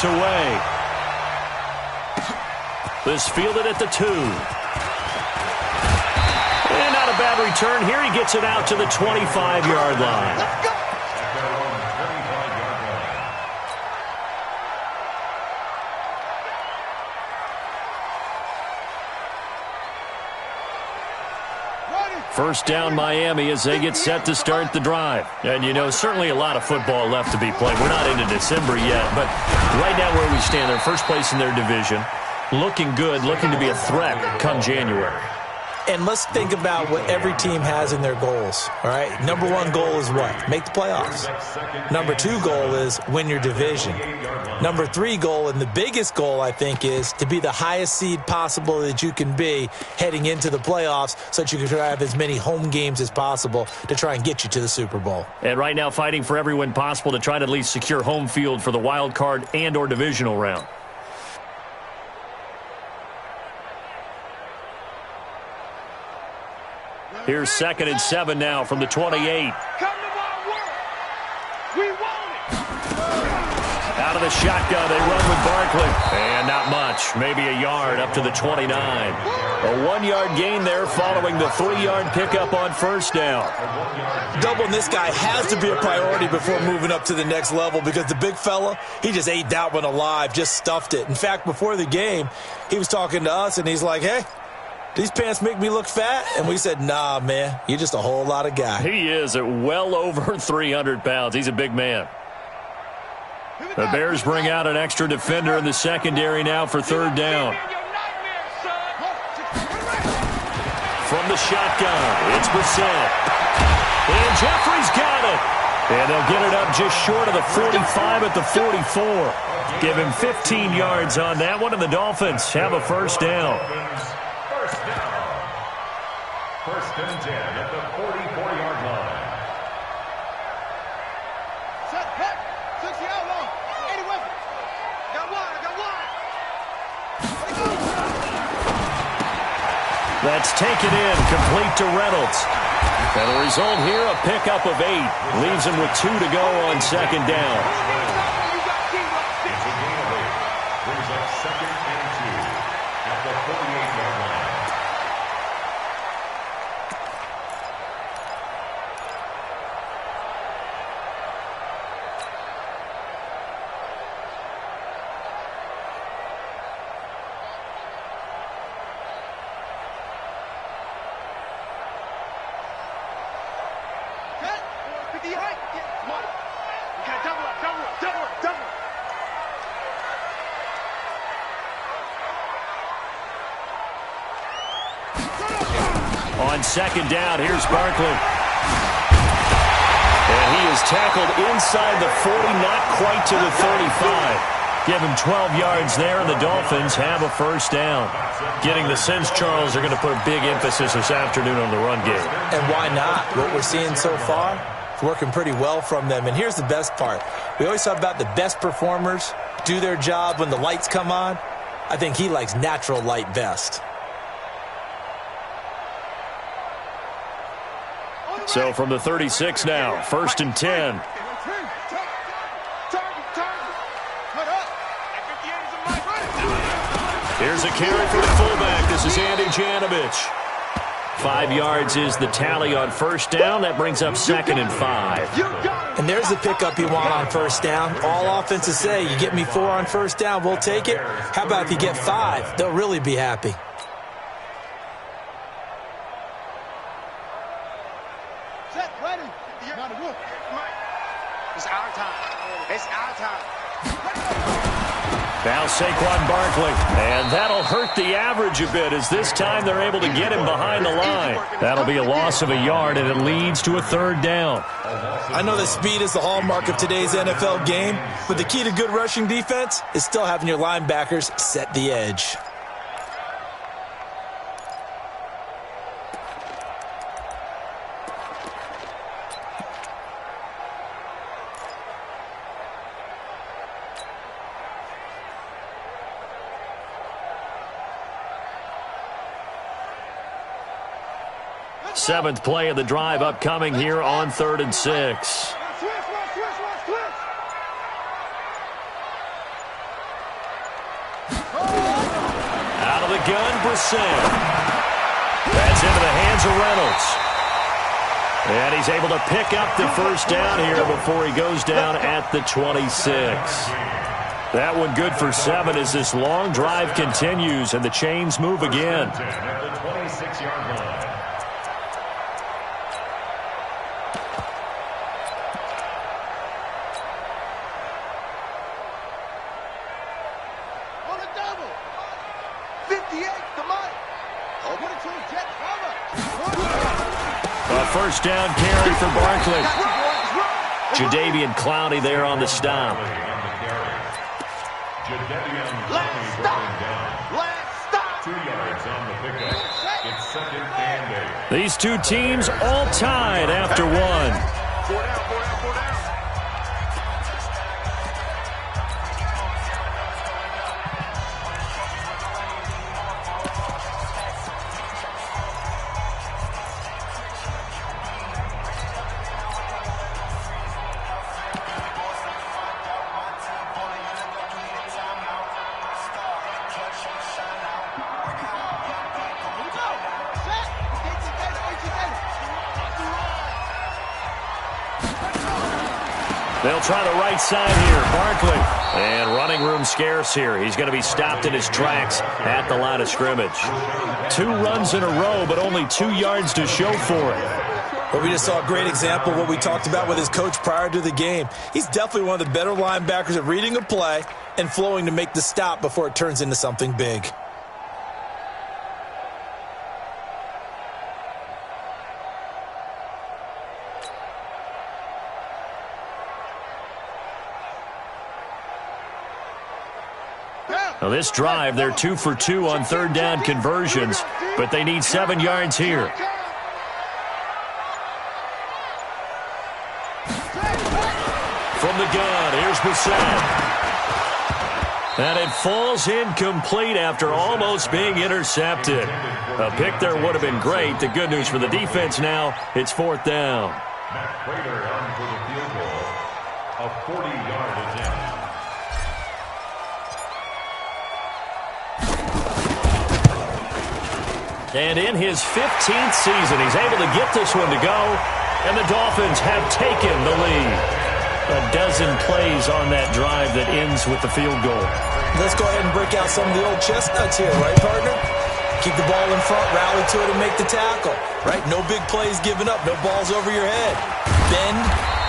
gets away. This fielded at the 2. And not a bad return here. He gets it out to the 25-yard line. Let's go. First down, Miami, as they get set to start the drive. And, you know, certainly a lot of football left to be played. We're not into December yet, but right now where we stand, they're first place in their division. Looking good, looking to be a threat come January. And let's think about what every team has in their goals, all right? Number 1 goal is what? Make the playoffs. Number 2 goal is win your division. Number 3 goal, and the biggest goal, I think, is to be the highest seed possible that you can be heading into the playoffs so that you can try to have as many home games as possible to try and get you to the Super Bowl. And right now fighting for every win possible to try to at least secure home field for the wild card and or divisional round. Here's 2nd and 7 now from the 28. Come to my world. We want it. Out of the shotgun, they run with Barkley. And not much, maybe a yard up to the 29. A 1-yard gain there following the 3-yard pickup on first down. Doubling this guy has to be a priority before moving up to the next level because the big fella, he just ate that one alive, just stuffed it. In fact, before the game, he was talking to us, and he's like, hey, these pants make me look fat? And we said, nah, man, you're just a whole lot of guy. He is at well over 300 pounds. He's a big man. The Bears bring out an extra defender in the secondary now for 3rd down. From the shotgun, it's Brissett. And Jeffrey's got it. And they'll get it up just short of the 45 at the 44. Give him 15 yards on that one, and the Dolphins have a first down. First and 10 at the 44-yard line. Set, back, 60 out long. 80 with it. Got one. That's taken in, complete to Reynolds. And the result here, a pickup of 8. Leaves him with 2 to go on 2nd down. It's a gain of 8. Brings up 2nd and 2 at the 48-yard line. On 2nd down, here's Barkley. And he is tackled inside the 40, not quite to the 35. Give him 12 yards there, and the Dolphins have a first down. Getting the sense, Charles, they're going to put a big emphasis this afternoon on the run game. And why not? What we're seeing so far is working pretty well from them. And here's the best part. We always talk about the best performers do their job when the lights come on. I think he likes natural light best. So from the 36 now, 1st and 10. Here's a carry for the fullback. This is Andy Janovich. 5 yards is the tally on first down. That brings up 2nd and 5. And there's the pickup you want on first down. All offenses say, you get me 4 on first down, we'll take it. How about if you get 5? They'll really be happy. It's our time. It's our time. Now Saquon Barkley, and that'll hurt the average a bit as this time they're able to get him behind the line. That'll be a loss of a yard, and it leads to a 3rd down. I know that speed is the hallmark of today's NFL game, but the key to good rushing defense is still having your linebackers set the edge. Seventh play of the drive upcoming here on 3rd and 6. the gun, Brissett. That's into the hands of Reynolds. And he's able to pick up the first down here before he goes down at the 26. That one good for 7 as this long drive continues and the chains move again. At the 26-yard line. On a double. 58 to Mike. Open it to the jet cover. A first down carry for Barkley. Jadeveon Clowney there on the stop. Last stop. 2 yards on the pickup. It's second and 8. These two teams all tied after one. 4 down, 4 down, 4 down. They'll try the right side here. Barkley. And running room scarce here. He's going to be stopped in his tracks at the line of scrimmage. 2 runs in a row, but only 2 yards to show for it. Well, we just saw a great example of what we talked about with his coach prior to the game. He's definitely one of the better linebackers at reading a play and flowing to make the stop before it turns into something big. Now this drive, they're 2 for 2 on third down conversions, but they need 7 yards here. From the gun, here's Brissett. And it falls incomplete after almost being intercepted. A pick there would have been great. The good news for the defense now, it's 4th down. Matt Prater on for the field goal. A 40-yard attempt. And in his 15th season, he's able to get this one to go, and the Dolphins have taken the lead. A dozen plays on that drive that ends with the field goal. Let's go ahead and break out some of the old chestnuts here, right, partner? Keep the ball in front, rally to it, and make the tackle, right? No big plays given up, no balls over your head. Bend,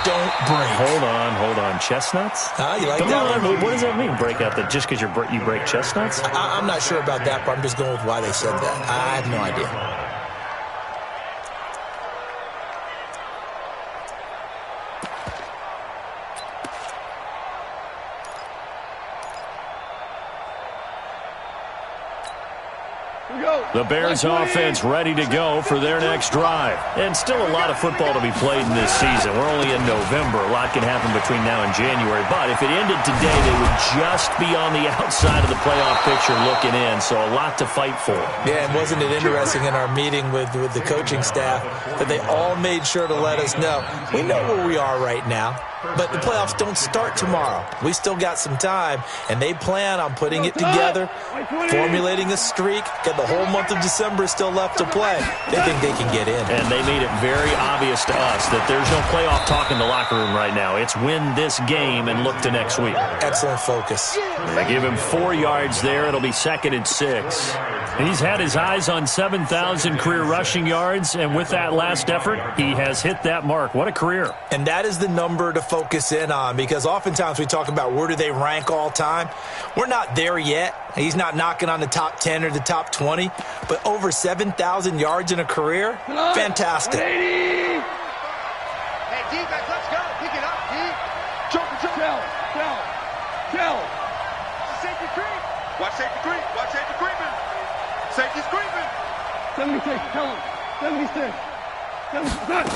don't break. Hold on. Chestnuts? You like Come that on, one? what does that mean, break out? That just because you break chestnuts? I'm not sure about that, but I'm just going with why they said that. I have no idea. The Bears offense ready to go for their next drive. And still a lot of football to be played in this season. We're only in November. A lot can happen between now and January. But if it ended today, they would just be on the outside of the playoff picture looking in. So a lot to fight for. Yeah, and wasn't it interesting in our meeting with the coaching staff that they all made sure to let us know, we know where we are right now, but the playoffs don't start tomorrow. We still got some time, and they plan on putting it together, formulating a streak, get the whole month of December still left to play. They think they can get in. And they made it very obvious to us that there's no playoff talk in the locker room right now. It's win this game and look to next week. Excellent focus. They give him 4 yards there. It'll be 2nd and 6. He's had his eyes on 7,000 career rushing yards, and with that last effort, he has hit that mark. What a career. And that is the number to focus in on, because oftentimes we talk about where do they rank all time. We're not there yet. He's not knocking on the top 10 or the top 20, but over 7,000 yards in a career, fantastic. Hey, defense, let's go. Pick it up, D. Tell. Safety creep. Watch safety creep. Watch safety creeping. Safety's creeping. 76, tell him. 76. 76.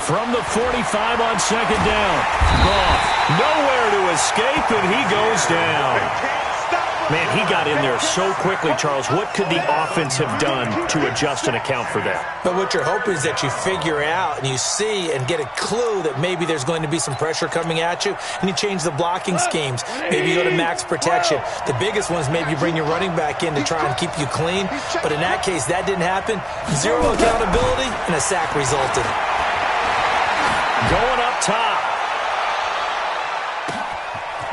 From the 45 on 2nd down. Goff, nowhere to escape, and he goes down. Can't stop Man, he got in there so quickly, Charles. What could the offense have done to adjust and account for that? But what you're hoping is that you figure out and you see and get a clue that maybe there's going to be some pressure coming at you, and you change the blocking schemes. Maybe you go to max protection. The biggest one is maybe you bring your running back in to try and keep you clean. But in that case, that didn't happen. Zero accountability, and a sack resulted. Going up top.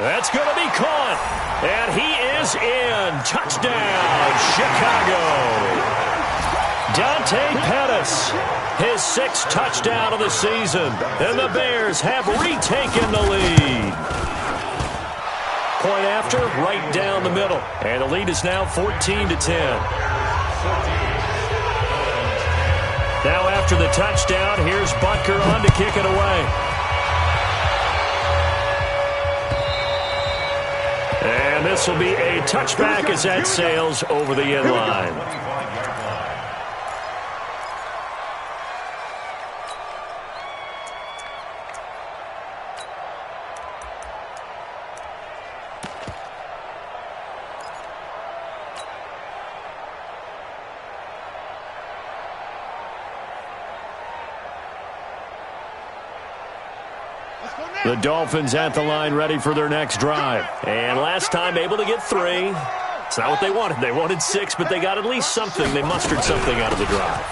That's going to be caught. And he is in. Touchdown, Chicago. Dante Pettis, his 6th touchdown of the season. And the Bears have retaken the lead. Point after, right down the middle. And the lead is now 14-10. Now after the touchdown, here's Butker on to kick it away. And this will be a touchback as that sails over the end line. The Dolphins at the line ready for their next drive. And last time able to get 3. It's not what they wanted. They wanted 6, but they got at least something. They mustered something out of the drive.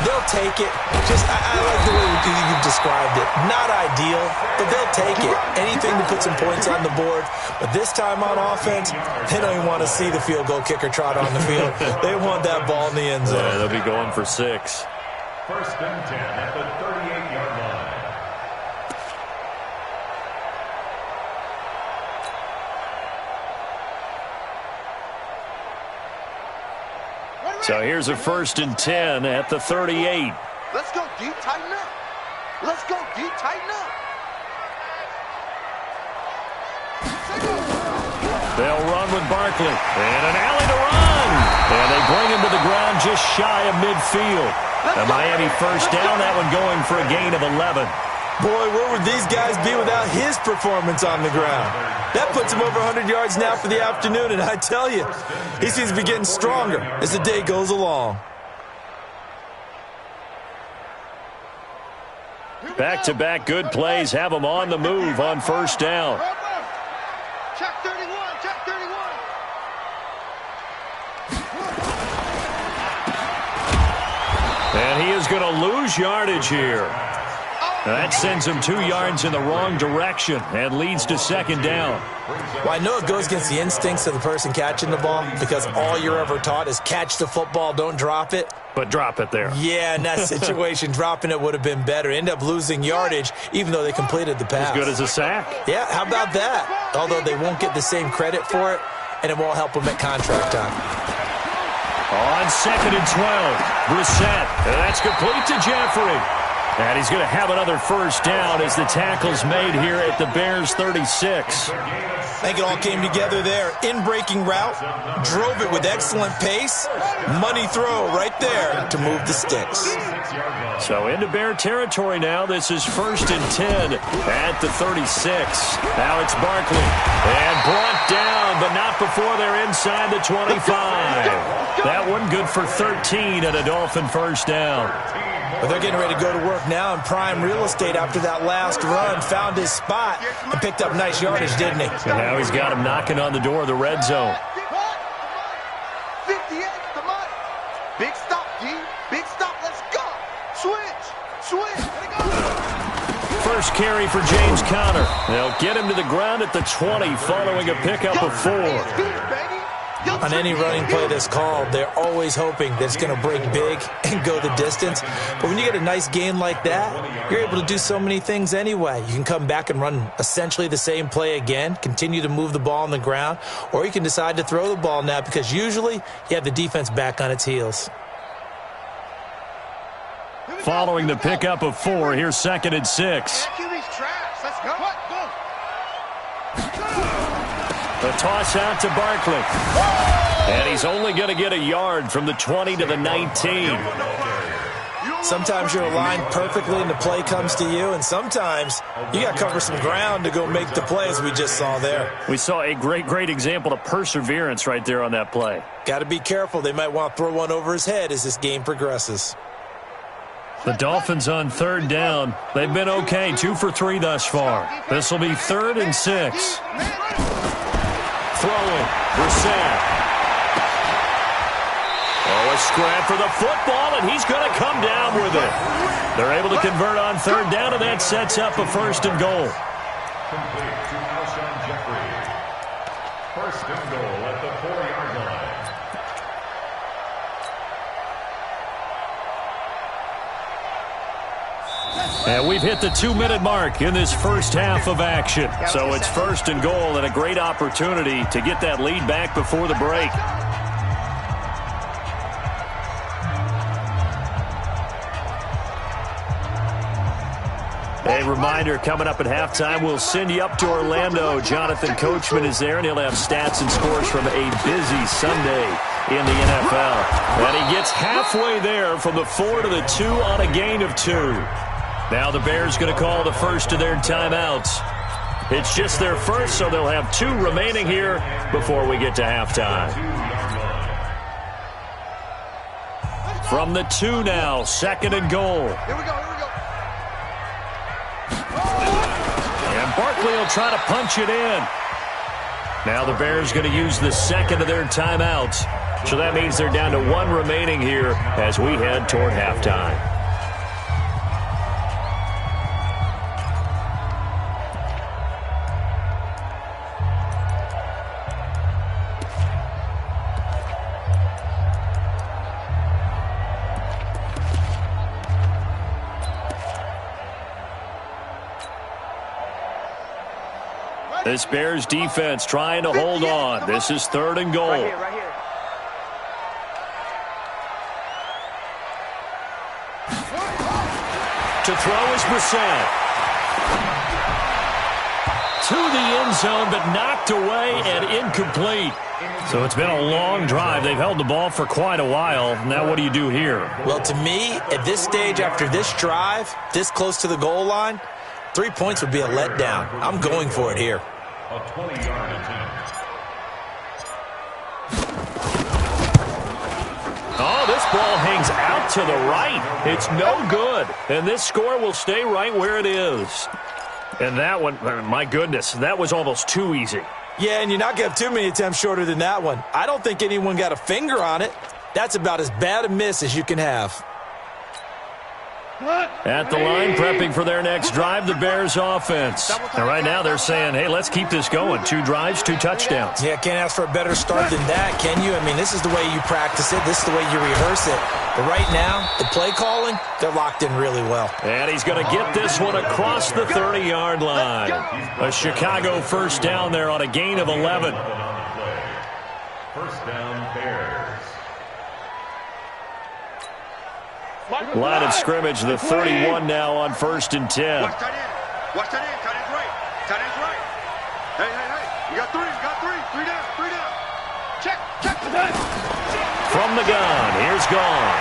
They'll take it. I like the way you've described it. Not ideal, but they'll take it. Anything to put some points on the board. But this time on offense, they don't even want to see the field goal kicker trot on the field. They want that ball in the end zone. Yeah, they'll be going for 6. First and 10 at the 38-yard line. So here's a 1st and 10 at the 38. Let's go deep, tighten up. Let's go deep, tighten up. They'll run with Barkley. And an alley to run. And they bring him to the ground just shy of midfield. The Miami first down, that one going for a gain of 11. Boy, where would these guys be without his performance on the ground? That puts him over 100 yards now for the afternoon, and I tell you, he seems to be getting stronger as the day goes along. Back-to-back good plays have him on the move on first down. Check 31, check 31. And he is going to lose yardage here. That sends him 2 yards in the wrong direction and leads to 2nd down. Well, I know it goes against the instincts of the person catching the ball because all you're ever taught is catch the football, don't drop it. But drop it there. Yeah, in that situation, dropping it would have been better. End up losing yardage, even though they completed the pass. As good as a sack. Yeah, how about that? Although they won't get the same credit for it, and it won't help them at contract time. On 2nd and 12, Brissett. And that's complete to Jeffrey. And he's going to have another first down as the tackle's made here at the Bears' 36. I think it all came together there. In-breaking route, drove it with excellent pace. Money throw right there to move the sticks. So into Bear territory now. This is 1st and 10 at the 36. Now it's Barkley. And brought down, but not before they're inside the 25. That one good for 13 and a Dolphin first down. But they're getting ready to go to work now in prime real estate after that last run. Found his spot and picked up nice yardage, didn't he? And now he's got him knocking on the door of the red zone. 58, come on. Big stop, D. Big stop, let's go. Switch, switch. First carry for James Conner. They'll get him to the ground at the 20 following a pickup of 4. On any running play that's called, they're always hoping that it's going to break big and go the distance. But when you get a nice gain like that, you're able to do so many things anyway. You can come back and run essentially the same play again, continue to move the ball on the ground, or you can decide to throw the ball now because usually you have the defense back on its heels. Following the pickup of 4, here's 2nd and 6. Let's go. The toss out to Barkley. And he's only going to get a yard from the 20 to the 19. Sometimes you're aligned perfectly and the play comes to you, and sometimes you got to cover some ground to go make the play, as we just saw there. We saw a great example of perseverance right there on that play. Got to be careful. They might want to throw one over his head as this game progresses. The Dolphins on third down. They've been okay, 2 for 3 thus far. This will be 3rd and 6. Throwing, Brissett. Oh, a scrap for the football, and he's going to come down with it. They're able to convert on third down, and that sets up a 1st and goal. Complete to Alshon Jeffrey. 1st and goal at the 4-yard line. And we've hit the 2-minute mark in this first half of action. So it's 1st and goal and a great opportunity to get that lead back before the break. A reminder, coming up at halftime, we'll send you up to Orlando. Jonathan Coachman is there, and he'll have stats and scores from a busy Sunday in the NFL. And he gets halfway there from the 4 to the 2 on a gain of 2. Now the Bears going to call the first of their timeouts. It's just their first, so they'll have 2 remaining here before we get to halftime. From the 2 now, 2nd and goal. Here we go. And Barkley will try to punch it in. Now the Bears going to use the 2nd of their timeouts. So that means they're down to 1 remaining here as we head toward halftime. This Bears defense trying to hold on. This is 3rd and goal. Right here. To throw is Brissett. To the end zone, but knocked away and incomplete. So it's been a long drive. They've held the ball for quite a while. Now what do you do here? Well, to me, at this stage after this drive, this close to the goal line, 3 points would be a letdown. I'm going for it here. A 20-yard attempt. Oh, this ball hangs out to the right. It's no good. And this score will stay right where it is. And that one, my goodness, that was almost too easy. Yeah, and you're not going to have too many attempts shorter than that one. I don't think anyone got a finger on it. That's about as bad a miss as you can have. At the line, prepping for their next drive, the Bears offense. And right now they're saying, hey, let's keep this going. 2 drives, 2 touchdowns. Yeah, can't ask for a better start than that, can you? I mean, this is the way you practice it. This is the way you rehearse it. But right now, the play calling, they're locked in really well. And he's going to get this one across the 30-yard line. A Chicago 1st down there on a gain of 11. 1st down, Bears. Line of scrimmage, the 31 now on 1st and 10. Watch tight end. Watch tight end. Tight end's right. Tight end's right. Hey. You got 3. You got 3. 3 down. 3 down. Check. From the gun, here's Goff.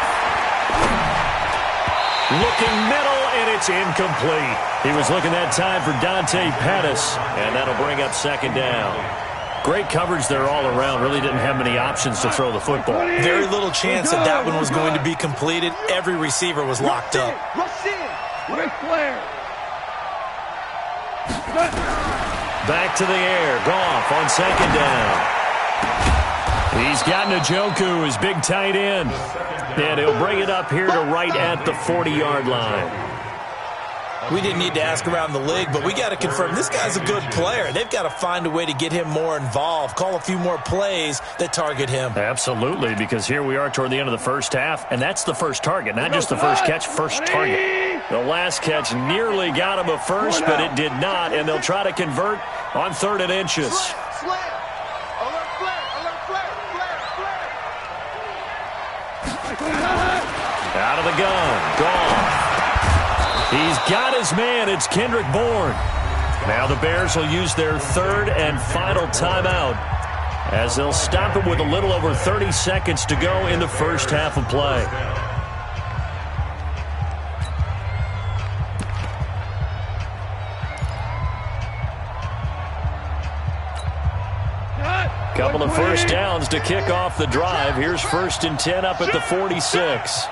Looking middle, and it's incomplete. He was looking that time for Dante Pettis, and that'll bring up 2nd down. Great coverage there all around. Really didn't have many options to throw the football. Very little chance that one was going to be completed. Every receiver was locked up. Rush in. Ric Flair. Back to the air. Goff on 2nd down. He's got Njoku, his big tight end. And he'll bring it up here to right at the 40-yard line. We didn't need to ask around the league, but we got to confirm this guy's a good player. They've got to find a way to get him more involved, call a few more plays that target him. Absolutely, because here we are toward the end of the first half, and that's the first target, not just the first catch, first target. The last catch nearly got him a first, but it did not, and they'll try to convert on 3rd and inches. Out of the gun, Goff. He's got his man. It's Kendrick Bourne. Now the Bears will use their 3rd and final timeout as they'll stop it with a little over 30 seconds to go in the first half of play. Couple of first downs to kick off the drive. Here's 1st and 10 up at the 46.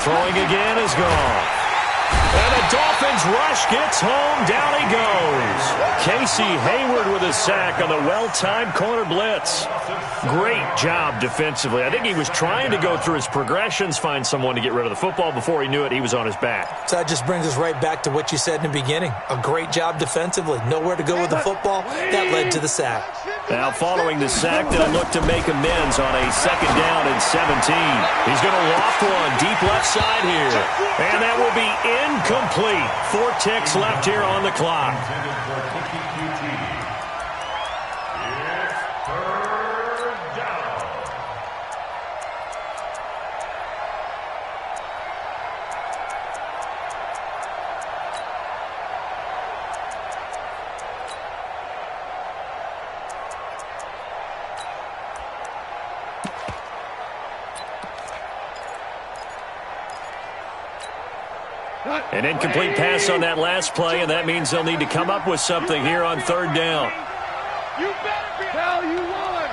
Throwing again is gone. And the Dolphins rush gets home. Down he goes. Casey Hayward with a sack on the well-timed corner blitz. Great job defensively. I think he was trying to go through his progressions, find someone to get rid of the football. Before he knew it, he was on his back. So that just brings us right back to what you said in the beginning. A great job defensively. Nowhere to go with the football. That led to the sack. Now following the sack, they'll look to make amends on a 2nd down and 17. He's going to loft one deep left side here. And that will be incomplete. 4 ticks left here on the clock. An incomplete pass on that last play, and that means they'll need to come up with something here on 3rd down. You better be hell you won.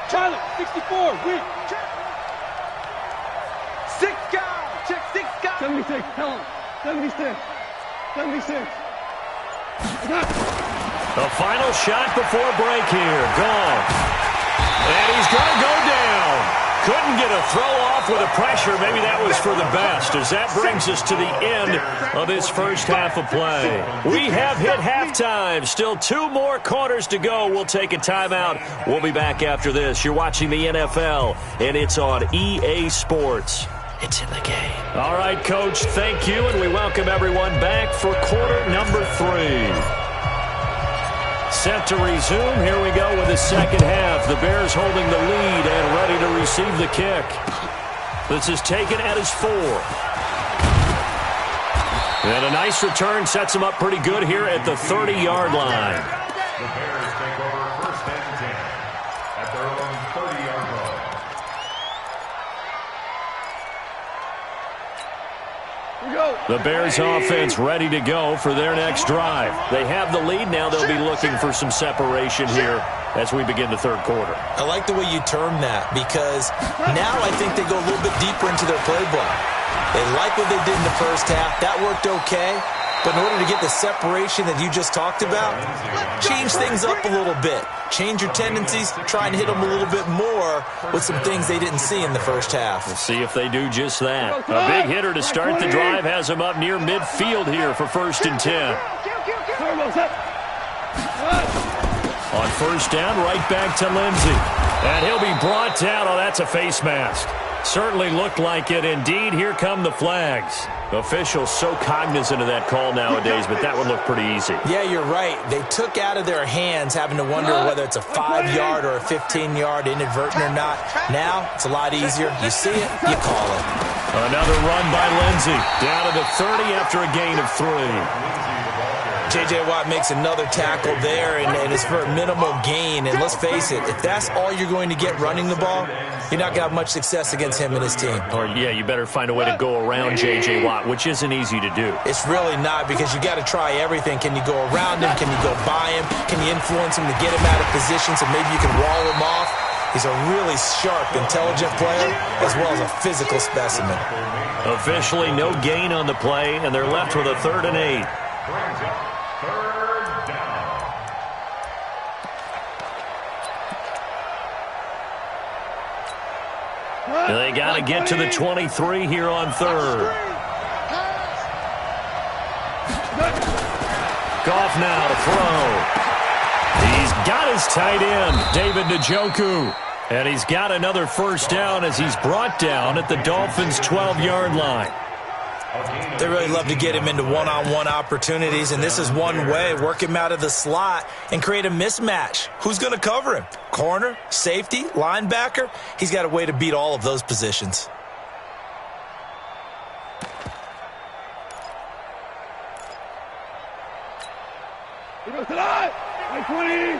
Charlie, 64, weak. 6 guys. Check 6 guys. 76, tell him. 76. 76. The final shot before break here. Gone. And he's going to go down. Couldn't get a throw off with the pressure. Maybe that was for the best, as that brings us to the end of this first half of play. We have hit halftime. Still 2 more quarters to go. We'll take a timeout. We'll be back after this. You're watching the NFL, and it's on EA Sports. It's in the game. All right, Coach, thank you, and we welcome everyone back for quarter number 3. Set to resume. Here we go with the second half. The Bears holding the lead and ready to receive the kick. This is taken at his 4. And a nice return sets him up pretty good here at the 30-yard line. The Bears take over 1st and 10 at their own 30-yard line. The Bears offense ready to go for their next drive. They have the lead now. They'll be looking for some separation here as we begin the 3rd quarter. I like the way you term that, because now I think they go a little bit deeper into their playbook. They like what they did in the first half. That worked okay. But in order to get the separation that you just talked about, change things up a little bit. Change your tendencies, try and hit them a little bit more with some things they didn't see in the first half. We'll see if they do just that. A big hitter to start the drive has them up near midfield here for 1st and 10. On 1st down, right back to Lindsey. And he'll be brought down. Oh, that's a face mask. Certainly looked like it. Indeed, here come the flags. Officials so cognizant of that call nowadays, but that would look pretty easy. Yeah, you're right. They took out of their hands having to wonder whether it's a 5-yard or a 15-yard inadvertent or not. Now, it's a lot easier. You see it, you call it. Another run by Lindsey. Down to the 30 after a gain of 3. J.J. Watt makes another tackle there, and it's for a minimal gain. And let's face it, if that's all you're going to get running the ball, you're not going to have much success against him and his team. Or, yeah, you better find a way to go around J.J. Watt, which isn't easy to do. It's really not, because you got to try everything. Can you go around him? Can you go by him? Can you influence him to get him out of position so maybe you can wall him off? He's a really sharp, intelligent player, as well as a physical specimen. Officially no gain on the play, and they're left with a 3rd and 8. They got to get to the 23 here on 3rd. Goff now to throw. He's got his tight end, David Njoku. And he's got another 1st down as he's brought down at the Dolphins' 12-yard line. They really love to get him into one-on-one opportunities, and this is one way. Work him out of the slot and create a mismatch. Who's going to cover him? Corner, safety, linebacker? He's got a way to beat all of those positions. He goes to the eye. 20. Hey,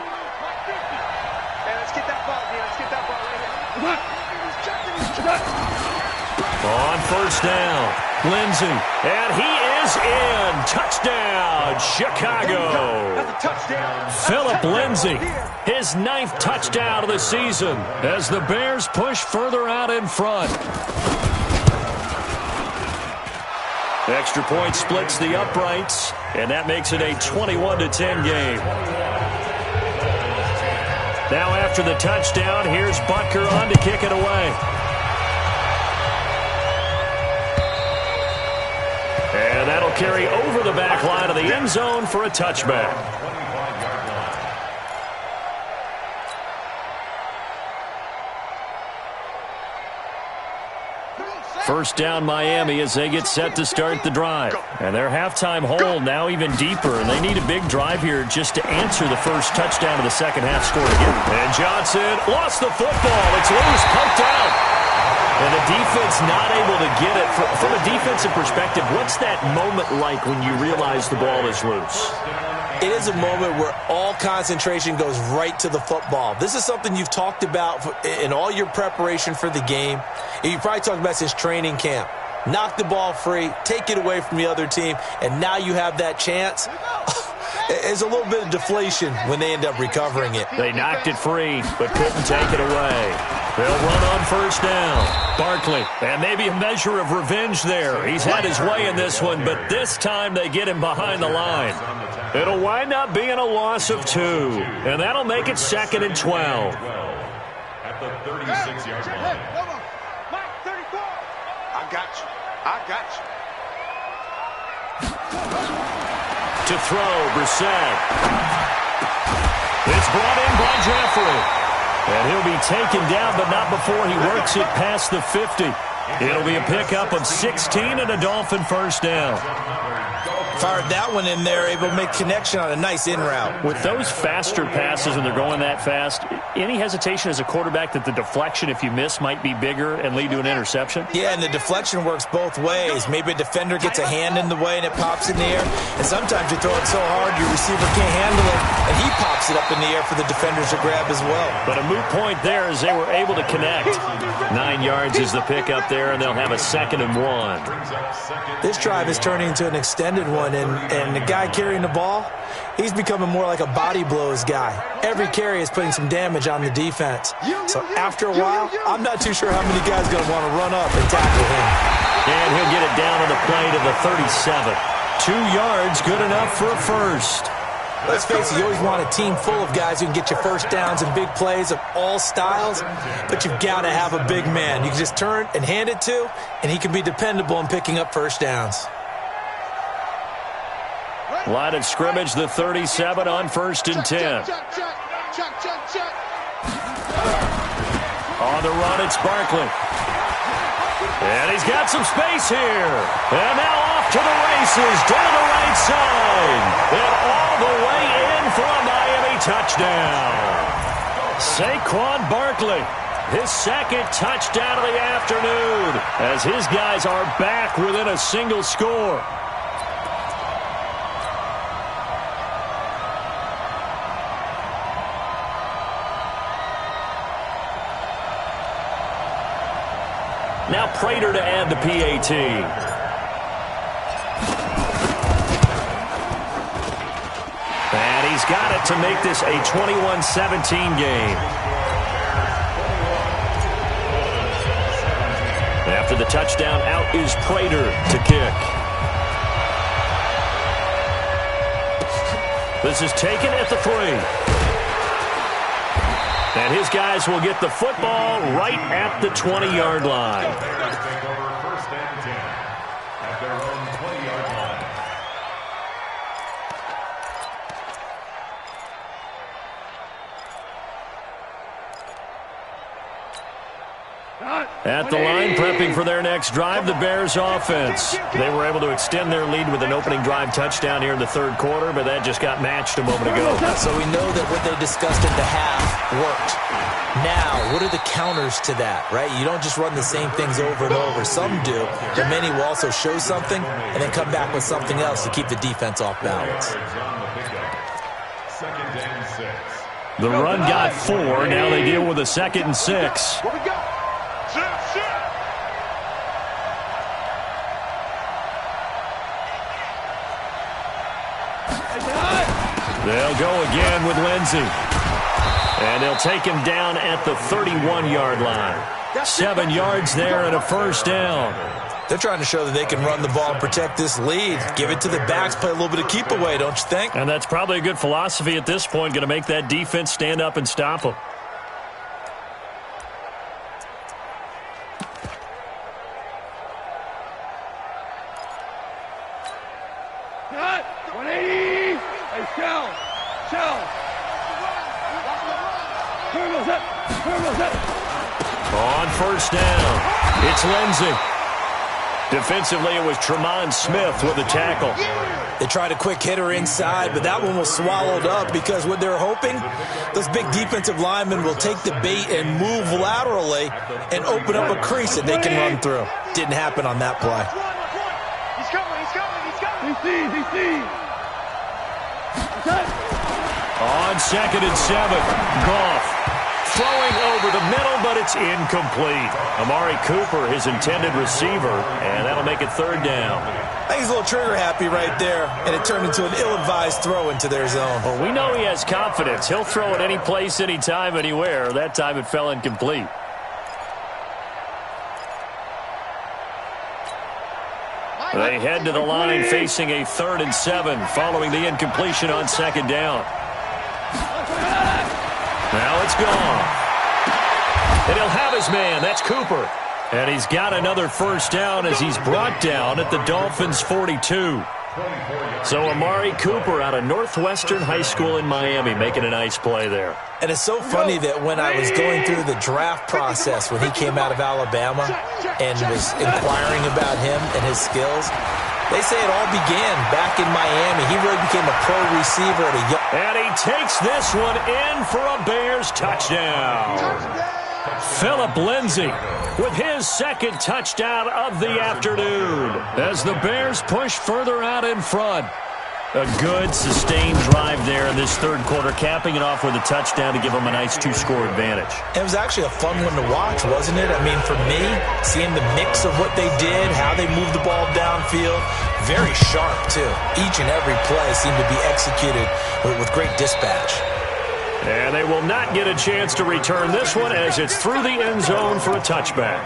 let's get that ball, man. Let's get that ball right here. On 1st down, Lindsey, and he is in. Touchdown, Chicago. That's a touchdown. Phillip Lindsay, his 9th touchdown of the season as the Bears push further out in front. Extra point splits the uprights, and that makes it a 21-10 game. Now after the touchdown, here's Butker on to kick it away. And that'll carry over the back line of the end zone for a touchback. First down Miami as they get set to start the drive. And their halftime hole now even deeper, and they need a big drive here just to answer the first touchdown of the second half score again. And Johnson lost the football. It's loose, poked out. And the defense not able to get it. From a defensive perspective, what's that moment like when you realize the ball is loose? It is a moment where all concentration goes right to the football. This is something you've talked about in all your preparation for the game. And you probably talked about since training camp. Knock the ball free, take it away from the other team, and now you have that chance. There's a little bit of deflation when they end up recovering it. They knocked it free, but couldn't take it away. They'll run on first down. Barkley, and maybe a measure of revenge there. He's had his way in this one, but this time they get him behind the line. It'll wind up being a loss of 2, and that'll make it 2nd and 12. At the 36-yard line. I got you. I got you. To throw, Brissett. It's brought in by Jeffrey. And he'll be taken down, but not before he works it past the 50. It'll be a pickup of 16 and a Dolphin first down. Fired that one in there, able to make connection on a nice in route. With those faster passes and they're going that fast, any hesitation as a quarterback that the deflection, if you miss, might be bigger and lead to an interception? Yeah, and the deflection works both ways. Maybe a defender gets a hand in the way and it pops in the air. And sometimes you throw it so hard your receiver can't handle it, and he pops it up in the air for the defenders to grab as well. But a moot point there as they were able to connect. 9 yards is the pickup there, and they'll have a 2nd and 1. This drive is turning into an extended one, and the guy carrying the ball, he's becoming more like a body blows guy. Every carry is putting some damage on the defense. So after a while, I'm not too sure how many guys are going to want to run up and tackle him. And he'll get it down on the play to the 37. 2 yards, good enough for a first. Let's face it, you always want a team full of guys who can get you first downs and big plays of all styles, but you've got to have a big man you can just turn and hand it to, and he can be dependable in picking up first downs. Line of scrimmage, the 37 on 1st and 10. On the run, it's Barkley. And he's got some space here. And now off to the races, down the right side. And all the way in for a Miami touchdown. Saquon Barkley, his 2nd touchdown of the afternoon, as his guys are back within a single score. Now Prater to add the PAT. And he's got it to make this a 21-17 game. After the touchdown, out is Prater to kick. This is taken at the 3. And his guys will get the football right at the 20-yard line. Take over 1st and 10 at their own 20-yard line. At the line, prepping for their next drive, the Bears offense. They were able to extend their lead with an opening drive touchdown here in the 3rd quarter, but that just got matched a moment ago. So we know that what they discussed at the half worked. Now, what are the counters to that, right? You don't just run the same things over and over. Some do, but many will also show something and then come back with something else to keep the defense off balance. 2nd and 6. The run got 4. Now they deal with a 2nd and 6. What we got? They'll go again with Lindsey. And they'll take him down at the 31-yard line. 7 yards there and a first down. They're trying to show that they can run the ball and protect this lead. Give it to the backs, play a little bit of keep away, don't you think? And that's probably a good philosophy at this point, going to make that defense stand up and stop them. Cut! 180! Hey, shell! Turtles up! On first down, it's Lindsey. Defensively, it was Tremont Smith with the tackle. They tried a quick hitter inside, but that one was swallowed up because what they're hoping, those big defensive linemen will take the bait and move laterally and open up a crease that they can run through. Didn't happen on that play. He's coming! He sees! On 2nd and 7, Goff throwing over the middle, but it's incomplete. Amari Cooper, his intended receiver, and that'll make it 3rd down. I think he's a little trigger happy right there, and it turned into an ill-advised throw into their zone. Well, we know he has confidence. He'll throw it any place, anytime, anywhere. That time it fell incomplete. They head to the line facing a 3rd and 7 following the incompletion on 2nd down. Now it's gone. And he'll have his man. That's Cooper. And he's got another first down as he's brought down at the Dolphins' 42. So Amari Cooper out of Northwestern High School in Miami making a nice play there. And it's so funny that when I was going through the draft process when he came out of Alabama and was inquiring about him and his skills, they say it all began back in Miami. He really became a pro receiver at a young... And he takes this one in for a Bears touchdown. Phillip Lindsay with his 2nd touchdown of the afternoon as the Bears push further out in front. A good, sustained drive there in this 3rd quarter, capping it off with a touchdown to give them a nice 2-score advantage. It was actually a fun one to watch, wasn't it? I mean, for me, seeing the mix of what they did, how they moved the ball downfield, very sharp, too. Each and every play seemed to be executed with great dispatch. And they will not get a chance to return this one as it's through the end zone for a touchback.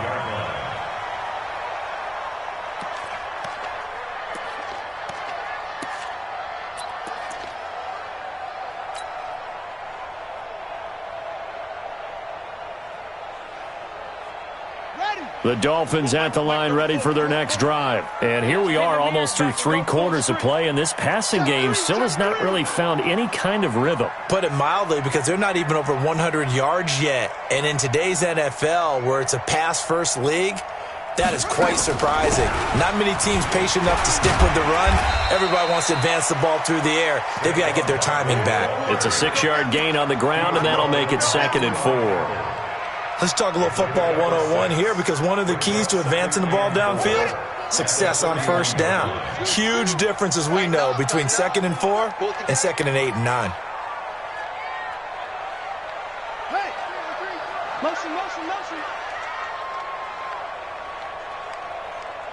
The Dolphins at the line ready for their next drive. And here we are almost through 3 quarters of play, and this passing game still has not really found any kind of rhythm. Put it mildly, because they're not even over 100 yards yet. And in today's NFL, where it's a pass-first league, that is quite surprising. Not many teams patient enough to stick with the run. Everybody wants to advance the ball through the air. They've got to get their timing back. It's a 6-yard gain on the ground, and that'll make it 2nd and 4. Let's talk a little football 101 here, because one of the keys to advancing the ball downfield, success on first down. Huge difference, as we know, between 2nd and 4 and 2nd and 8 and 9. Hey! Motion!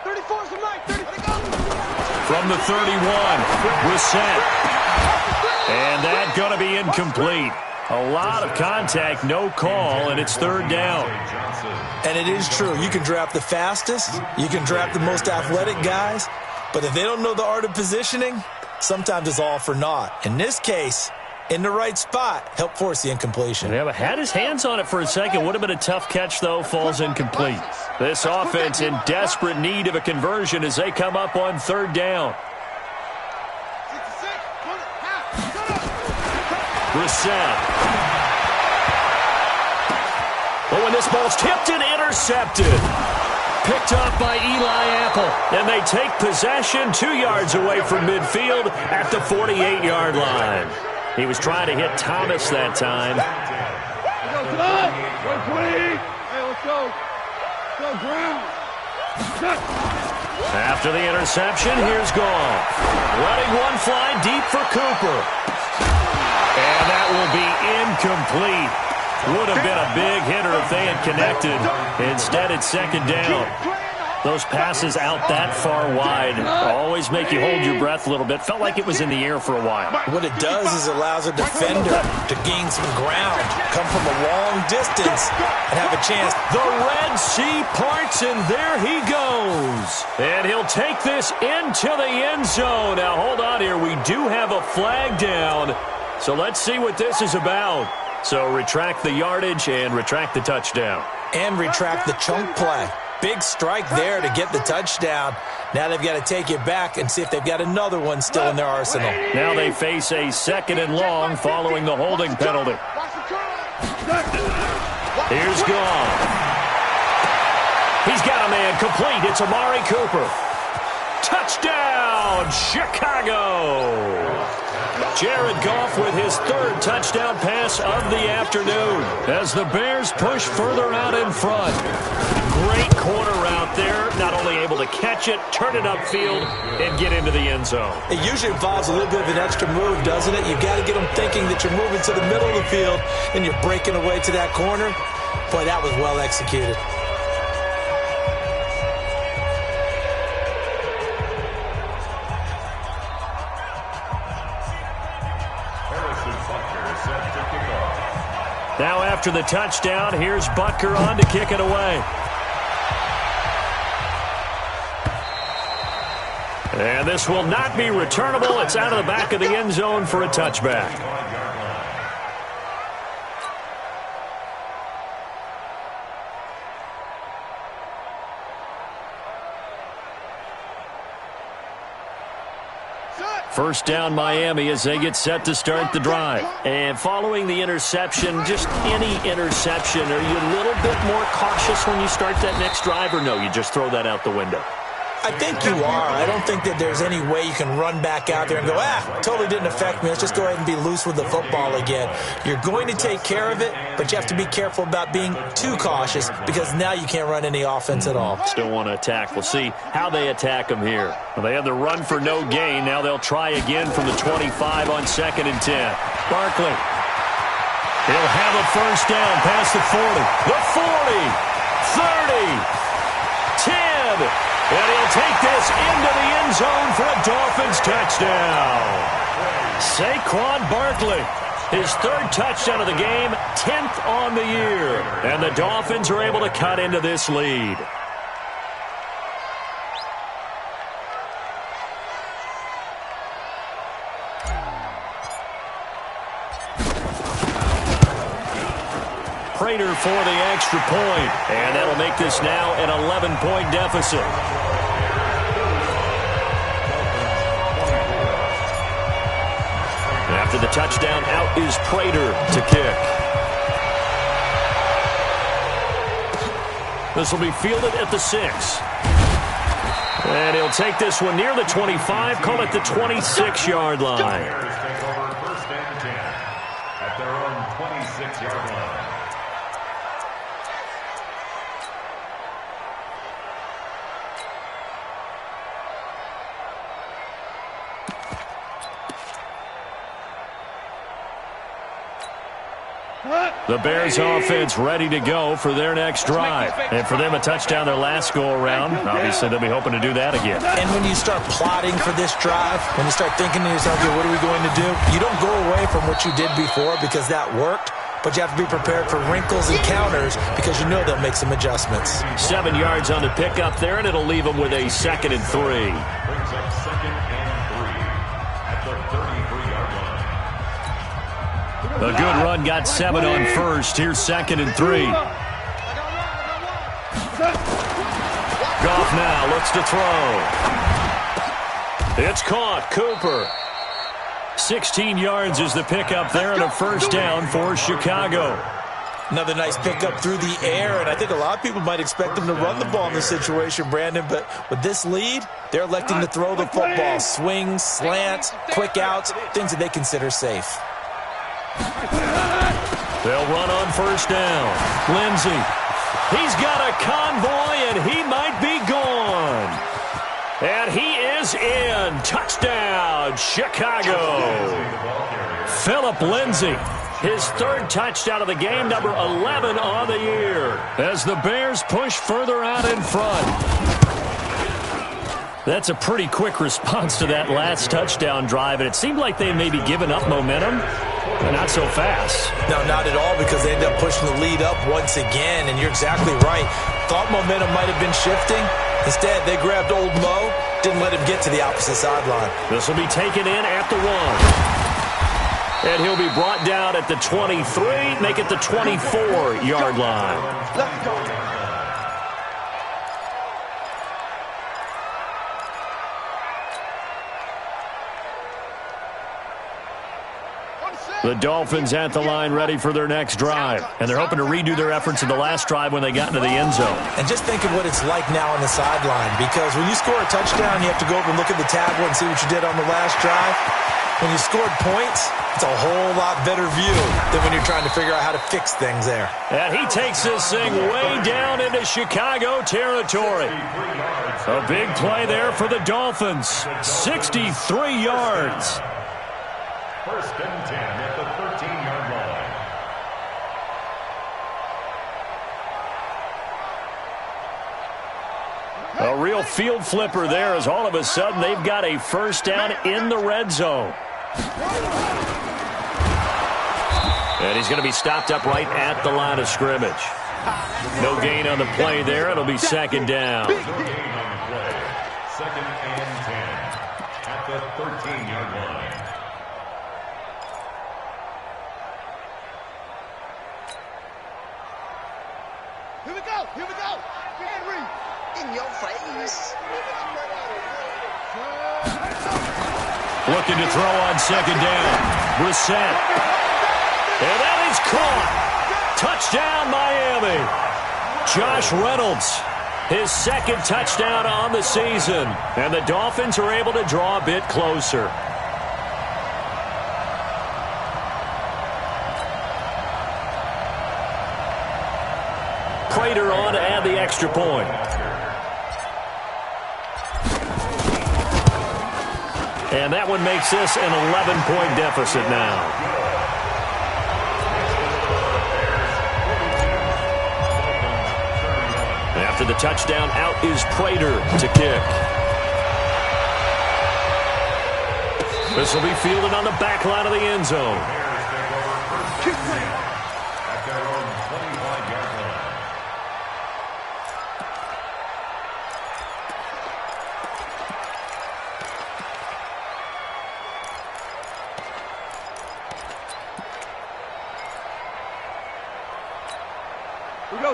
34's the mic! 30, go! From the 31, Brissett. And that's going to be incomplete. A lot of contact, no call, and it's 3rd down. And it is true. You can draft the fastest. You can draft the most athletic guys. But if they don't know the art of positioning, sometimes it's all for naught. In this case, in the right spot, helped force the incompletion. Yeah, but had his hands on it for a second. Would have been a tough catch, though. Falls incomplete. This offense in desperate need of a conversion as they come up on 3rd down. Brissett. Oh, and this ball's tipped and intercepted. Picked up by Eli Apple. And they take possession 2 yards away from midfield at the 48-yard line. He was trying to hit Thomas that time. Let's go, 120. Hey, let's go. Go ground. After the interception, here's Goff. Letting one fly deep for Cooper. And that will be incomplete. Would have been a big hitter if they had connected. Instead, it's 2nd down. Those passes out that far wide always make you hold your breath a little bit. Felt like it was in the air for a while. What it does is it allows a defender to gain some ground, come from a long distance, and have a chance. The Red Sea parts, and there he goes. And he'll take this into the end zone. Now, hold on here. We do have a flag down, so let's see what this is about. So retract the yardage and retract the touchdown. And retract the chunk play. Big strike there to get the touchdown. Now they've got to take it back and see if they've got another one still in their arsenal. Now they face a 2nd and long following the holding penalty. Here's Goff. He's got a man complete. It's Amari Cooper. Touchdown, Chicago. Jared Goff with his 3rd touchdown pass of the afternoon as the Bears push further out in front. Great corner out there, not only able to catch it, turn it upfield, and get into the end zone. It usually involves a little bit of an extra move, doesn't it? You've got to get them thinking that you're moving to the middle of the field and you're breaking away to that corner. Boy, that was well executed. Now after the touchdown, here's Butker on to kick it away. And this will not be returnable. It's out of the back of the end zone for a touchback. First down Miami as they get set to start the drive. And following the interception, just any interception, are you a little bit more cautious when you start that next drive, or no, you just throw that out the window? I think you are. I don't think that there's any way you can run back out there and go, totally didn't affect me. Let's just go ahead and be loose with the football again. You're going to take care of it, but you have to be careful about being too cautious because now you can't run any offense at all. Still want to attack. We'll see how they attack them here. Well, they had the run for no gain. Now they'll try again from the 25 on 2nd and 10. Barkley. He'll have a first down past the 40. The 40. 30. 10. And he'll take this into the end zone for a Dolphins touchdown. Saquon Barkley, his 3rd touchdown of the game, 10th on the year. And the Dolphins are able to cut into this lead. Prater for the extra point, and that'll make this now an 11-point deficit. After the touchdown, out is Prater to kick. This will be fielded at the 6. And he'll take this one near the 25, call it the 26-yard line. Bears take over 1st and 10 at their own 26-yard line. The Bears offense ready to go for their next drive. And for them, a touchdown their last go-around. Obviously, they'll be hoping to do that again. And when you start plotting for this drive, when you start thinking to yourself, what are we going to do? You don't go away from what you did before because that worked, but you have to be prepared for wrinkles and counters because you know they'll make some adjustments. 7 yards on the pickup there, and it'll leave them with a 2nd and 3. Brings up 2nd and 3 at the 33-yard line. A good run got 7 on 1st. Here's 2nd and 3. Goff now looks to throw. It's caught. Cooper. 16 yards is the pickup there, and a first down for Chicago. Another nice pickup through the air, and I think a lot of people might expect them to run the ball in this situation, Brandon, but with this lead, they're electing to throw the football. Swings, slants, quick outs, things that they consider safe. They'll run on first down. Lindsey. He's got a convoy, and he might be gone. And he is in. Touchdown, Chicago. Phillip Lindsey. His third touchdown of the game, number 11 on the year, as the Bears push further out in front. That's a pretty quick response to that last touchdown drive, and it seemed like they may be giving up momentum, but not so fast. No, not at all, because they end up pushing the lead up once again, and you're exactly right. Thought momentum might have been shifting. Instead, they grabbed old Mo, didn't let him get to the opposite sideline. This will be taken in at the 1. And he'll be brought down at the 23, make it the 24-yard line. Let's go. The Dolphins at the line ready for their next drive. And they're hoping to redo their efforts in the last drive when they got into the end zone. And just think of what it's like now on the sideline, because when you score a touchdown, you have to go over and look at the tablet and see what you did on the last drive. When you scored points, it's a whole lot better view than when you're trying to figure out how to fix things there. And he takes this thing way down into Chicago territory. A big play there for the Dolphins. 63 yards. First and 10 at the 13-yard line. A real field flipper there, as all of a sudden they've got a first down in the red zone. And he's going to be stopped up right at the line of scrimmage. No gain on the play there. It'll be second down. No gain on the play. Second and 10 at the 13-yard line. Here we go. Here we go. Henry. In your face. Looking to throw on second down. Brissett. And that is caught. Touchdown, Miami. Josh Reynolds, his second touchdown on the season. And the Dolphins are able to draw a bit closer. Prater on to add the extra point. And that one makes this an 11-point deficit now. After the touchdown, out is Prater to kick. This will be fielded on the back line of the end zone.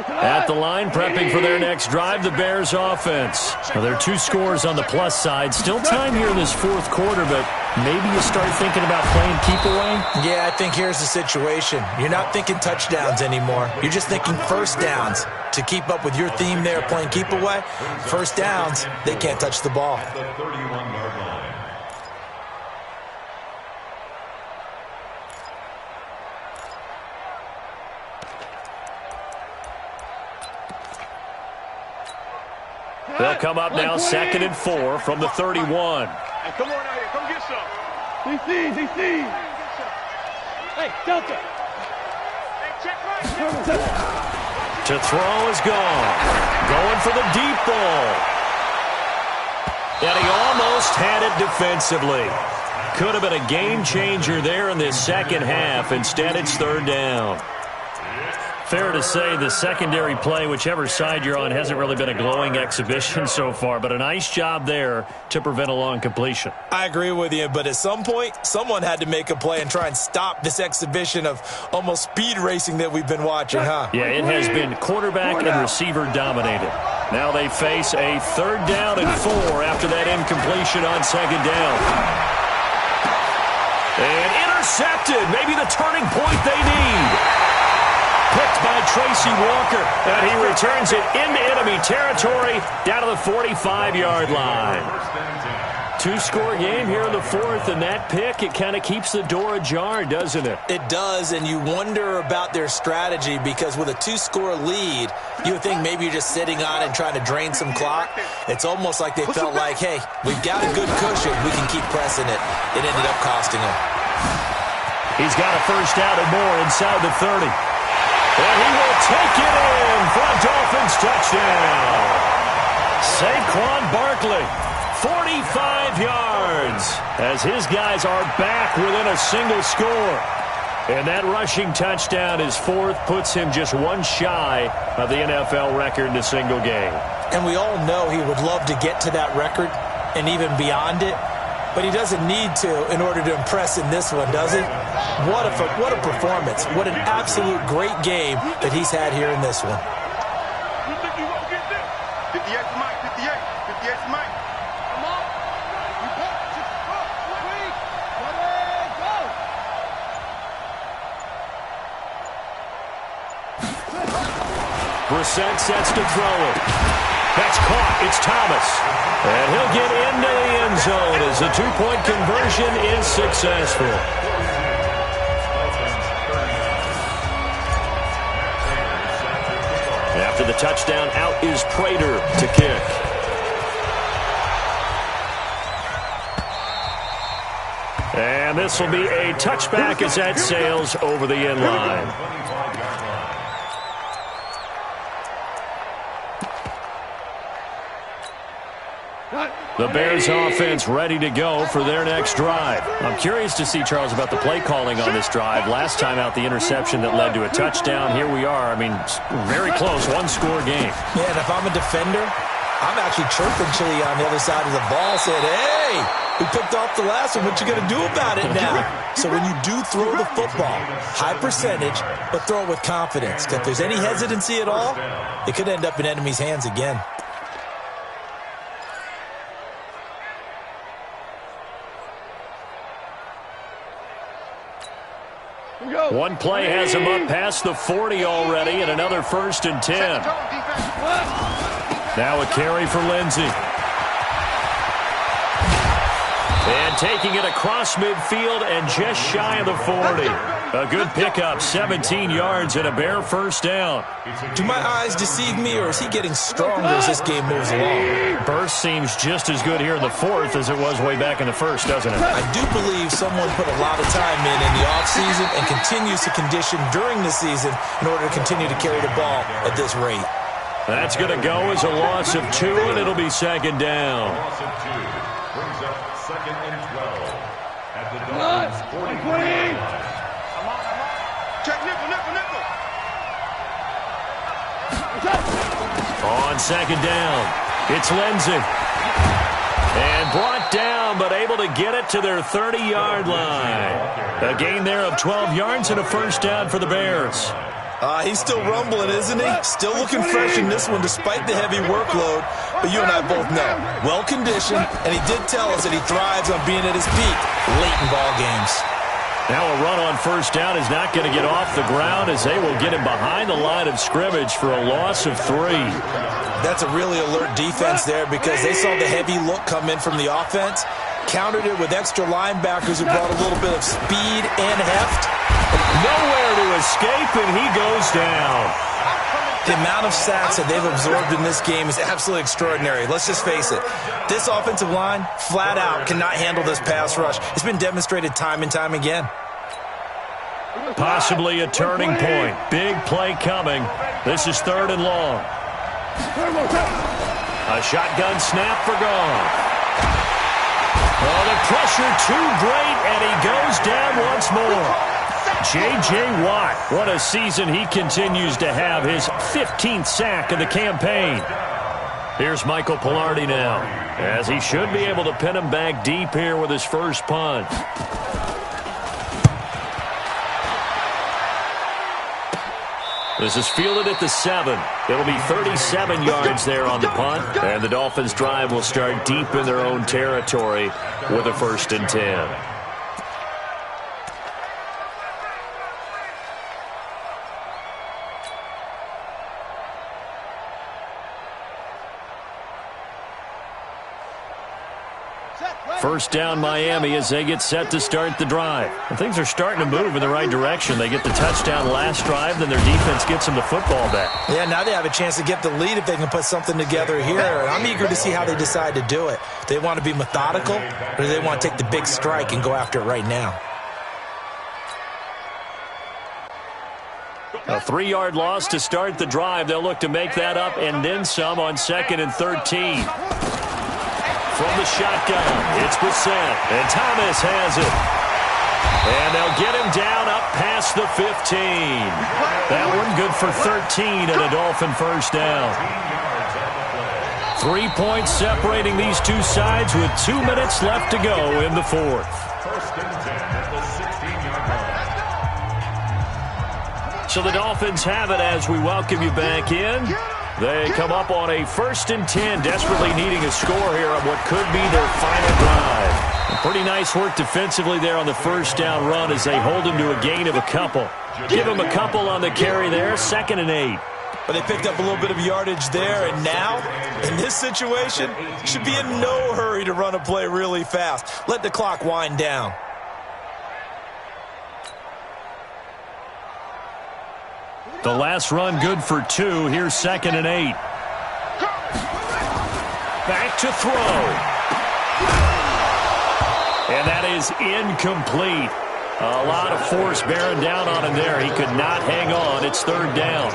At the line, prepping for their next drive, the Bears offense. Now, there are 2 scores on the plus side. Still time here in this fourth quarter, but maybe you start thinking about playing keep away? Yeah, I think here's the situation. You're not thinking touchdowns anymore. You're just thinking first downs. To keep up with your theme there, playing keep away, first downs, they can't touch the ball. At the 31-yard line. They'll come up now, 2nd and 4 from the 31. Hey, come on out here. Come get some. DC. Hey, Delta. Hey, check right. To throw is gone. Going for the deep ball. And he almost had it defensively. Could have been a game changer there in this second half. Instead, it's third down. Fair to say the secondary play, whichever side you're on, hasn't really been a glowing exhibition so far, but a nice job there to prevent a long completion. I agree with you, but at some point, someone had to make a play and try and stop this exhibition of almost speed racing that we've been watching, huh? Yeah, it has been quarterback and receiver dominated. Now they face a third down and 4 after that incompletion on second down. And intercepted, maybe the turning point they need. Picked by Tracy Walker, and he returns it into enemy territory down to the 45-yard line. 2-score game here in the fourth, and that pick, it kind of keeps the door ajar, doesn't it? It does, and you wonder about their strategy, because with a 2-score lead, you would think maybe you're just sitting on it and trying to drain some clock. It's almost like they felt like, hey, we've got a good cushion, we can keep pressing it. It ended up costing them. He's got a first down and more inside the 30. And he will take it in for a Dolphins touchdown. Saquon Barkley, 45 yards, as his guys are back within a single score. And that rushing touchdown, his fourth, puts him just one shy of the NFL record in a single game. And we all know he would love to get to that record and even beyond it, but he doesn't need to in order to impress in this one, does he? What a performance. What an absolute great game that he's had here in this one. You think you won't get this? 58 for Mike, 58. 58 for Mike. Come on. You put 6, 4, 3, go. Brissett sets to throw it. That's caught. It's Thomas. And he'll get into the end zone as the two-point conversion is successful. After the touchdown, out is Prater to kick. And this will be a touchback as that sails over the end line. The Bears offense ready to go for their next drive. I'm curious to see, Charles, about the play calling on this drive. Last time out, the interception that led to a touchdown. Here we are. I mean, very close, one-score game. Yeah, and if I'm a defender, I'm actually chirping Chili on the other side of the ball, saying, hey, we picked off the last one. What you going to do about it now? So when you do throw the football, high percentage, but throw it with confidence. If there's any hesitancy at all, it could end up in enemy's hands again. One play has him up past the 40 already, and another 1st and 10. Now a carry for Lindsey. And taking it across midfield and just shy of the 40. A good pickup, 17 yards and a Bear first down. Do my eyes deceive me, or is he getting stronger as this game moves along? Burst seems just as good here in the 4th as it was way back in the 1st, doesn't it? I do believe someone put a lot of time in the offseason and continues to condition during the season in order to continue to carry the ball at this rate. That's going to go as a loss of 2, and it'll be second down. Loss of 2 brings up 2nd and 12 at the Dolphins 40. Check nickel. On second down, it's Lindsey. And brought down, but able to get it to their 30-yard line. A gain there of 12 yards and a first down for the Bears. He's still rumbling, isn't he? Still looking fresh in this one despite the heavy workload. But you and I both know, well-conditioned, and he did tell us that he thrives on being at his peak late in ball games. Now a run on first down is not going to get off the ground as they will get him behind the line of scrimmage for a loss of 3. That's a really alert defense there because they saw the heavy look come in from the offense, countered it with extra linebackers who brought a little bit of speed and heft. Nowhere to escape, and he goes down. The amount of sacks that they've absorbed in this game is absolutely extraordinary. Let's just face it. This offensive line, flat out, cannot handle this pass rush. It's been demonstrated time and time again. Possibly a turning point. Big play coming. This is 3rd and long. A shotgun snap for Goff. Oh, the pressure too great, and he goes down once more. J.J. Watt, what a season he continues to have, his 15th sack of the campaign. Here's Michael Pilardi now, as he should be able to pin him back deep here with his first punt. This is fielded at the 7. It'll be 37 yards there on the punt, and the Dolphins' drive will start deep in their own territory with a 1st and 10. First down Miami as they get set to start the drive. And things are starting to move in the right direction. They get the touchdown last drive, then their defense gets them the football back. Yeah, now they have a chance to get the lead if they can put something together here. I'm eager to see how they decide to do it. Do they want to be methodical, or do they want to take the big strike and go after it right now? A 3-yard loss to start the drive. They'll look to make that up and then some on 2nd and 13. From the shotgun, it's Brissett, and Thomas has it. And they'll get him down up past the 15. That one good for 13 and a Dolphin first down. 3 points separating these two sides with 2 minutes left to go in the fourth. First and 10 at the 16-yard line. So the Dolphins have it as we welcome you back in. They come up on a 1st and 10, desperately needing a score here on what could be their final drive. And pretty nice work defensively there on the first down run as they hold him to a gain of a couple. Give him a couple on the carry there, 2nd and 8. But they picked up a little bit of yardage there, and now, in this situation, should be in no hurry to run a play really fast. Let the clock wind down. The last run good for 2. Here's 2nd and 8. Back to throw. And that is incomplete. A lot of force bearing down on him there. He could not hang on. It's 3rd down.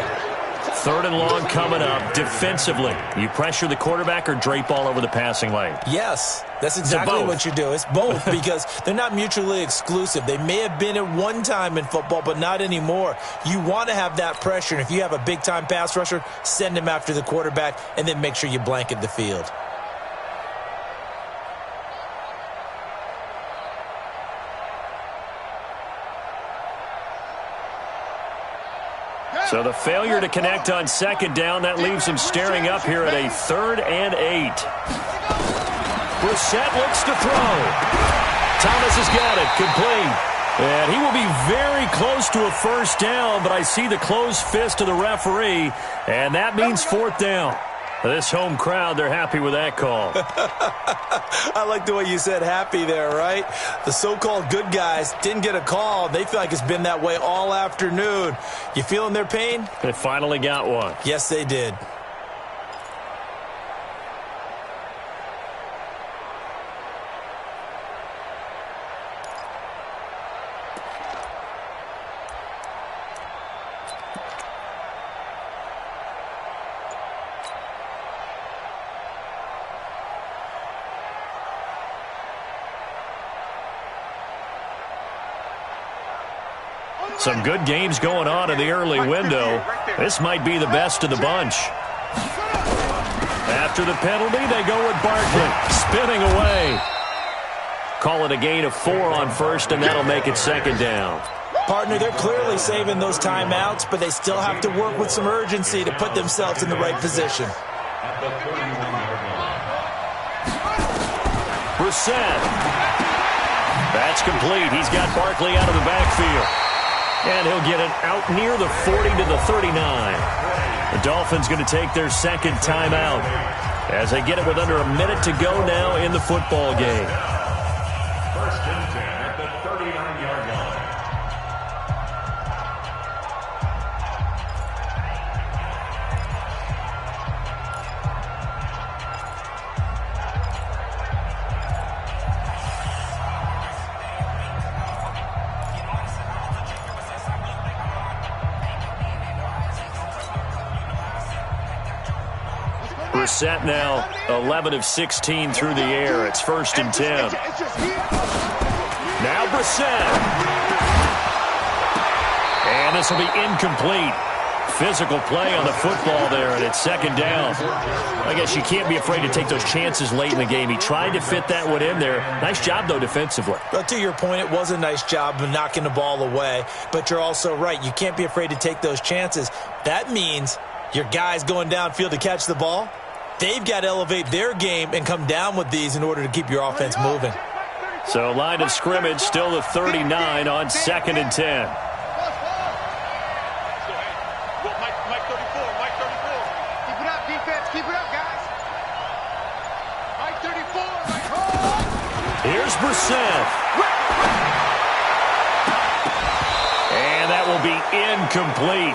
3rd and long coming up. Defensively, you pressure the quarterback or drape all over the passing lane? Yes, that's exactly what you do. It's both because they're not mutually exclusive. They may have been at one time in football, but not anymore. You want to have that pressure, and if you have a big-time pass rusher, send him after the quarterback, and then make sure you blanket the field. So the failure to connect on 2nd down, that leaves him staring up here at a 3rd and 8. Brissett looks to throw. Thomas has got it, complete. And he will be very close to a first down, but I see the closed fist of the referee, and that means 4th down. This home crowd, they're happy with that call. I like the way you said happy there, right? The so-called good guys didn't get a call. They feel like it's been that way all afternoon. You feeling their pain? They finally got one. Yes, they did. Some good games going on in the early window. This might be the best of the bunch. After the penalty, they go with Barkley. Spinning away. Call it a gain of 4 on 1st, and that'll make it 2nd down. Partner, they're clearly saving those timeouts, but they still have to work with some urgency to put themselves in the right position. At the 31-yard line. Brissett. That's complete. He's got Barkley out of the backfield. And he'll get it out near the 40 to the 39. The Dolphins going to take their 2nd timeout as they get it with under a minute to go now in the football game. 1st and 10 at the 39-yard line. Brissett now 11 of 16 through the air. It's 1st and 10. Now Brissett. And this will be incomplete. Physical play on the football there, and it's 2nd down. I guess you can't be afraid to take those chances late in the game. He tried to fit that one in there. Nice job, though, defensively. Well, to your point, it was a nice job of knocking the ball away, but you're also right. You can't be afraid to take those chances. That means your guys going downfield to catch the ball, they've got to elevate their game and come down with these in order to keep your offense moving. So line of scrimmage still the 39 on 2nd and 10. Mike 34. Keep it up, defense. Keep it up, guys. Mike 34. Here's Brissett. And that will be incomplete.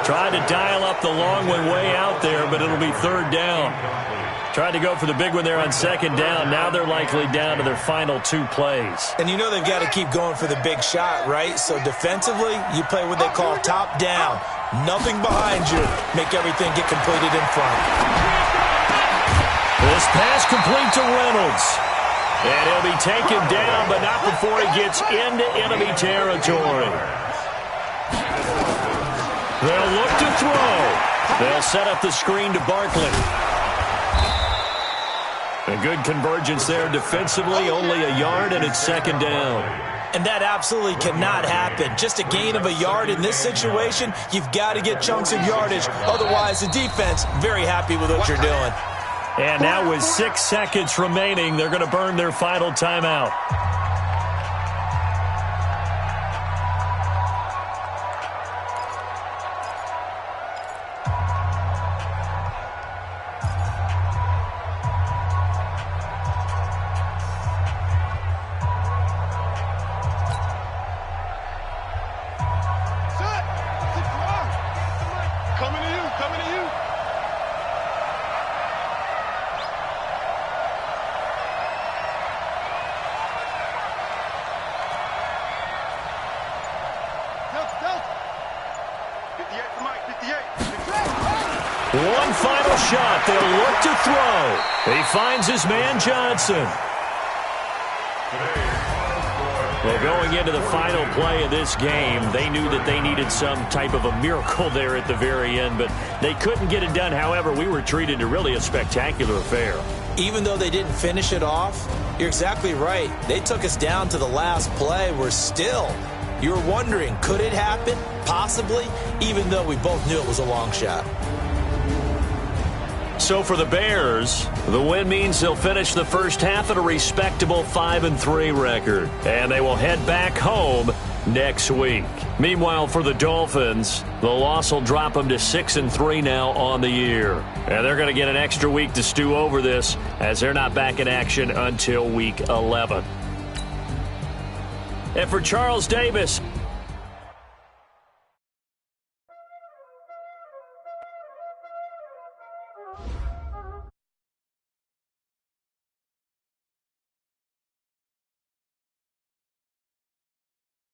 Tried to dial up the long one way out there, but it'll be 3rd down. Tried to go for the big one there on second down. Now they're likely down to their final 2 plays. And you know they've got to keep going for the big shot, right? So defensively, you play what they call top down. Nothing behind you. Make everything get completed in front. This pass complete to Reynolds. And he'll be taken down, but not before he gets into enemy territory. They'll look to throw. They'll set up the screen to Barkley. A good convergence there defensively, only a yard, and it's second down. And that absolutely cannot happen. Just a gain of a yard in this situation, you've got to get chunks of yardage. Otherwise, the defense, very happy with what you're doing. And now with 6 seconds remaining, they're going to burn their final timeout. One final shot. They'll look to throw. He finds his man, Johnson. Well, going into the final play of this game, they knew that they needed some type of a miracle there at the very end, but they couldn't get it done. However, we were treated to really a spectacular affair. Even though they didn't finish it off, you're exactly right. They took us down to the last play. We're still, you're wondering, could it happen? Possibly, even though we both knew it was a long shot. So for the Bears, the win means they'll finish the first half at a respectable 5-3 record, and they will head back home next week. Meanwhile, for the Dolphins, the loss will drop them to 6-3 now on the year. And they're going to get an extra week to stew over this, as they're not back in action until week 11. And for Charles Davis,